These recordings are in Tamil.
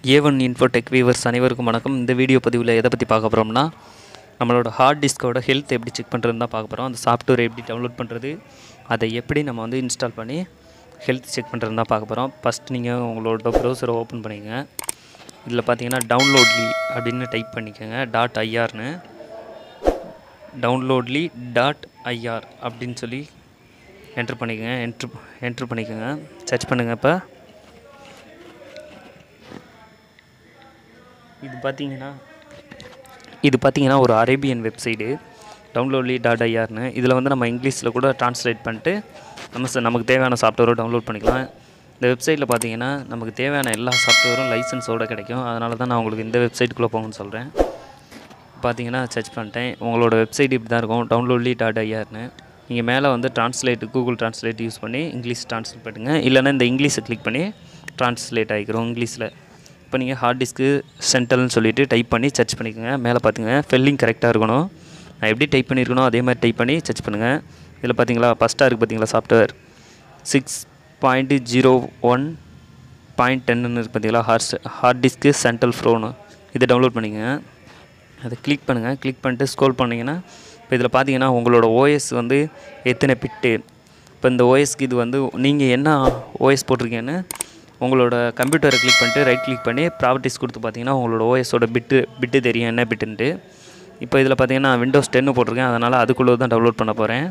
A1 இன்ஃபோடெக் வியூவர்ஸ் அனைவருக்கும் வணக்கம். இந்த வீடியோ பதிவில் எதை பற்றி பார்க்க போகிறோம்னா, நம்மளோட ஹார்ட் டிஸ்கோட ஹெல்த் எப்படி செக் பண்ணுறதுன்னு தான் பார்க்க போகிறோம். அந்த சாஃப்ட்வேர் எப்படி டவுன்லோட் பண்ணுறது, அதை எப்படி நம்ம இன்ஸ்டால் பண்ணி ஹெல்த் செக் பண்ணுறதுன்னு தான் பார்க்க போகிறோம். ஃபஸ்ட் நீங்கள் உங்களோட ப்ரௌசரை ஓப்பன் பண்ணிக்கங்க. இதில் பார்த்தீங்கன்னா டவுன்லோட்லி அப்படின்னு டைப் பண்ணிக்கோங்க. .irன்னு டவுன்லோட்லி .ir அப்படின்னு சொல்லி என்ட்ரு பண்ணிக்கோங்க. என்ட்ரு பண்ணிக்கோங்க. சர்ச் பண்ணுங்கள். இப்போ இது பார்த்தீங்கன்னா ஒரு அரேபியன் வெப்சைட்டு டவுன்லோட்லி .irன்னு. இதில் நம்ம இங்கிலீஷில் கூட ட்ரான்ஸ்லேட் பண்ணிட்டு நமக்கு தேவையான சாஃப்ட்வேரை டவுன்லோட் பண்ணிக்கலாம். இந்த வெப்சைட்டில் பார்த்தீங்கன்னா நமக்கு தேவையான எல்லா சாஃப்ட்வேரும் லைசன்ஸோடு கிடைக்கும். அதனால தான் நான் உங்களுக்கு இந்த வெப்சைட்டுக்குள்ளே போங்கன்னு சொல்கிறேன். பார்த்தீங்கன்னா சர்ச் பண்ணிட்டேன். உங்களோட வெப்சைட் இப்படி தான் இருக்கும், டவுன்லோட்லி .irன்னு. நீங்கள் மேலே கூகுள் ட்ரான்ஸ்லேட் யூஸ் பண்ணி இங்கிலீஷ் ட்ரான்ஸ்லேட் பண்ணுங்க. இல்லைன்னா இந்த இங்கிலீஷை கிளிக் பண்ணி ட்ரான்ஸ்லேட் ஆகிக்கிறோம் இங்கிலீஷில். இப்போ நீங்கள் ஹார்ட் டிஸ்க்கு சென்ட்ரல்னு சொல்லிவிட்டு டைப் பண்ணி சர்ச் பண்ணிக்கோங்க. மேலே பார்த்துங்க, ஸ்பெல்லிங் கரெக்டாக இருக்கணும். நான் எப்படி டைப் பண்ணியிருக்கணும் அதே மாதிரி டைப் பண்ணி சர்ச் பண்ணுங்கள். இதில் பார்த்தீங்களா ஃபஸ்ட்டாக இருக்குது பார்த்தீங்களா சாஃப்ட்வேர் 6.01.10ன்னு இருக்குது பார்த்தீங்களா, ஹார்ட் டிஸ்க்கு சென்ட்ரல் ப்ரோன்னு. இதை டவுன்லோட் பண்ணிக்கோங்க. அதை கிளிக் பண்ணுங்கள். கிளிக் பண்ணிட்டு ஸ்க்ரோல் பண்ணிங்கன்னா இப்போ இதில் பார்த்தீங்கன்னா உங்களோட ஓஎஸ் எத்தனை பிட்டு. இப்போ இந்த ஓஎஸ்க்கு இது நீங்கள் என்ன ஓஎஸ் போட்டிருக்கீங்கன்னு உங்களோட கம்ப்யூட்டரை கிளிக் பண்ணிட்டு ரைட் கிளிக் பண்ணி ப்ராப்பர்ட்டிஸ் கொடுத்து பார்த்தீங்கன்னா உங்களோட ஓஎஸோட பிட்டு தெரியும் என்ன பிட்டுன்ட்டு. இப்போ இதில் பார்த்தீங்கன்னா விண்டோஸ் 10 போட்டிருக்கேன், அதனால் அதுக்குள்ளே தான் டவுன்லோட் பண்ண போகிறேன்.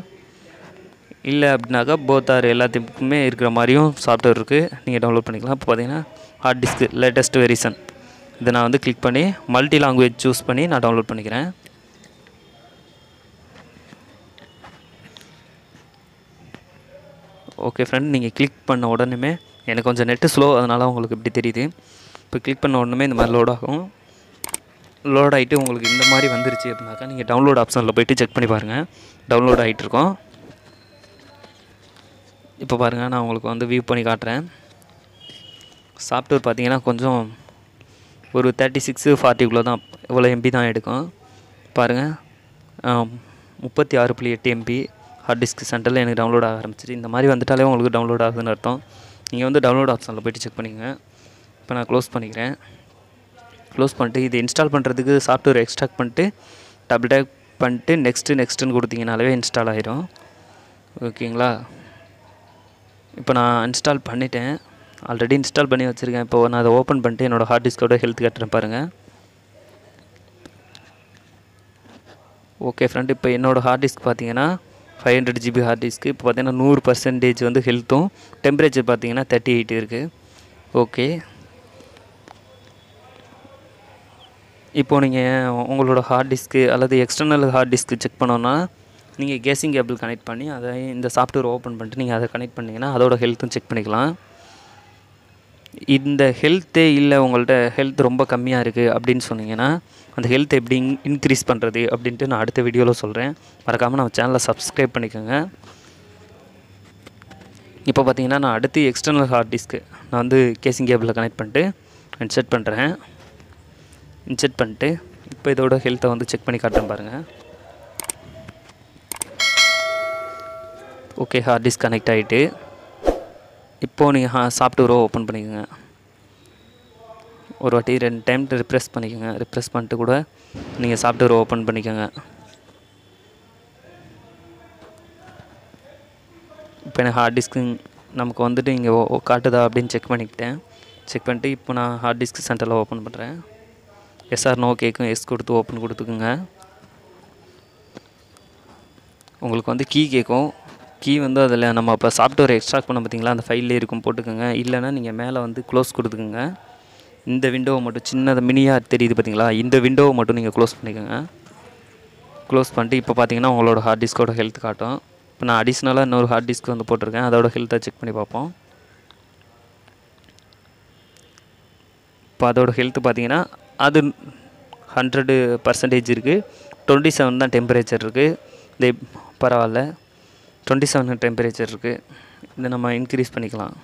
இல்லை அப்படின்னாக்கா போத்தார் எல்லாத்துக்குமே இருக்கிற மாதிரியும் சாஃப்ட்வேர் இருக்குது, நீங்கள் டவுன்லோட் பண்ணிக்கலாம். இப்போ பார்த்தீங்கன்னா ஹார்ட் டிஸ்க்கு லேட்டஸ்ட் வெர்ஷன் இதை நான் கிளிக் பண்ணி மல்டி லாங்குவேஜ் சூஸ் பண்ணி நான் டவுன்லோட் பண்ணிக்கிறேன். ஓகே ஃப்ரெண்ட், நீங்கள் கிளிக் பண்ண உடனே எனக்கு கொஞ்சம் நெட்டு ஸ்லோ, அதனால் உங்களுக்கு இப்படி தெரியுது. இப்போ கிளிக் பண்ண உடனே இந்த மாதிரி லோட் ஆகும். லோட் ஆகிட்டு உங்களுக்கு இந்த மாதிரி வந்துருச்சு அப்படின்னாக்கா நீங்கள் டவுன்லோட் ஆப்ஷனில் போய்ட்டு செக் பண்ணி பாருங்கள். டவுன்லோட் ஆகிட்டு இருக்கோம். இப்போ பாருங்கள், நான் உங்களுக்கு வியூ பண்ணி காட்டுறேன். சாஃப்ட்வேர் பார்த்தீங்கன்னா கொஞ்சம் ஒரு 36-40 தான், இவ்வளோ எம்பி தான் எடுக்கும். பாருங்கள், 36.8 MB ஹார்ட் டிஸ்க் சென்டரில் எனக்கு டவுன்லோட் ஆக ஆரம்பிச்சிச்சு. இந்த மாதிரி வந்துட்டாலே உங்களுக்கு டவுன்லோட் ஆகுதுன்னு அர்த்தம். நீங்கள் டவுன்லோட் ஆப்ஷனில் போய்ட்டு செக் பண்ணிக்கோங்க. இப்போ நான் க்ளோஸ் பண்ணிக்கிறேன். க்ளோஸ் பண்ணிட்டு இது இன்ஸ்டால் பண்ணுறதுக்கு சாஃப்ட்வேர் எக்ஸ்ட்ராக்ட் பண்ணிட்டு டபுள் டேப் பண்ணிட்டு நெக்ஸ்ட்டுன்னு கொடுத்தீங்கனாலே இன்ஸ்டால் ஆகிடும். ஓகேங்களா? இப்போ நான் இன்ஸ்டால் பண்ணிட்டேன், ஆல்ரெடி இன்ஸ்டால் பண்ணி வச்சுருக்கேன். இப்போ நான் அதை ஓப்பன் பண்ணிட்டு என்னோடய ஹார்ட் டிஸ்கோட ஹெல்த் கட்டுறேன் பாருங்கள். ஓகே ஃப்ரெண்ட், இப்போ என்னோடய ஹார்ட் டிஸ்க் பார்த்தீங்கன்னா 500 GB ஹார்ட் டிஸ்க்கு. இப்போ பார்த்தீங்கன்னா 100% ஹெல்த்தும், டெம்பரேச்சர் பார்த்தீங்கன்னா 38 இருக்குது. ஓகே, இப்போது நீங்கள் உங்களோட ஹார்ட் டிஸ்க்கு அல்லது எக்ஸ்டர்னல் ஹார்ட் டிஸ்க்கு செக் பண்ணோன்னா நீங்கள் கேசிங் கேபிள் கனெக்ட் பண்ணி அதை இந்த சாஃப்ட்வேர் ஓப்பன் பண்ணிட்டு நீங்கள் அதை கனெக்ட் பண்ணிங்கன்னா அதோட ஹெல்த்தும் செக் பண்ணிக்கலாம். இந்த ஹெல்த்தே இல்லை, உங்கள்கிட்ட ஹெல்த் ரொம்ப கம்மியாக இருக்குது அப்படின்னு சொன்னீங்கன்னா அந்த ஹெல்த் எப்படி இன்க்ரீஸ் பண்ணுறது அப்படின்ட்டு நான் அடுத்த வீடியோவில் சொல்கிறேன். மறக்காமல் நம்ம சேனலை சப்ஸ்கிரைப் பண்ணிக்கோங்க. இப்போ பார்த்தீங்கன்னா நான் அடுத்து எக்ஸ்டர்னல் ஹார்ட் டிஸ்க்கு நான் கேசிங் கேபிளில் கனெக்ட் பண்ணிட்டு இன்செர்ட் பண்ணுறேன். இன்செர்ட் பண்ணிட்டு இப்போ இதோட ஹெல்த்தை செக் பண்ணி காட்டுறேன் பாருங்கள். ஓகே, ஹார்ட் டிஸ்க் கனெக்ட் ஆகிட்டு இப்போது நீங்கள் சாஃப்ட்வேரை ஓப்பன் பண்ணிக்கோங்க. ஒரு வாட்டி 2 டைம் ரிப்ரெஸ் பண்ணிக்கோங்க. ரிப்ரெஸ் பண்ணிட்டு கூட நீங்கள் சாஃப்ட்வேரை ஓப்பன் பண்ணிக்கோங்க. இப்போ எனக்கு ஹார்ட் டிஸ்க்கு நமக்கு இங்கே காட்டுதா அப்படின்னு செக் பண்ணிக்கிட்டேன். செக் பண்ணிட்டு இப்போ நான் ஹார்ட் டிஸ்க் சென்டரில் ஓப்பன் பண்ணுறேன். எஸ்ஆர் நோ கேட்கும், எஸ் கொடுத்து ஓப்பன் கொடுத்துக்குங்க. உங்களுக்கு கீ கேட்கும். கீ அதில் நம்ம இப்போ சாஃப்ட்வேர் எக்ஸ்ட்ராக்ட் பண்ண பார்த்தீங்களா, அந்த ஃபைல்லே இருக்கும், போட்டுக்கோங்க. இல்லைனா நீங்கள் மேலே க்ளோஸ் கொடுத்துக்குங்க. இந்த விண்டோவை மட்டும் சின்னதாக மினியாக தெரியுது பார்த்தீங்களா, இந்த விண்டோவை மட்டும் நீங்கள் க்ளோஸ் பண்ணிக்கோங்க. க்ளோஸ் பண்ணிட்டு இப்போ பார்த்தீங்கன்னா உங்களோட ஹார்ட் டிஸ்கோட ஹெல்த் காட்டும். இப்போ நான் அடிஷ்னலாக இன்னொரு ஹார்ட் டிஸ்க் போட்டிருக்கேன், அதோட ஹெல்த்தை செக் பண்ணி பார்ப்போம். இப்போ அதோட ஹெல்த்து பார்த்தீங்கன்னா அது 100% இருக்குது. 27 தான் டெம்பரேச்சர் இருக்குது. இது பரவாயில்ல, 27 டெம்பரேச்சர் இருக்குது. இதை நம்ம இன்க்ரீஸ் பண்ணிக்கலாம்.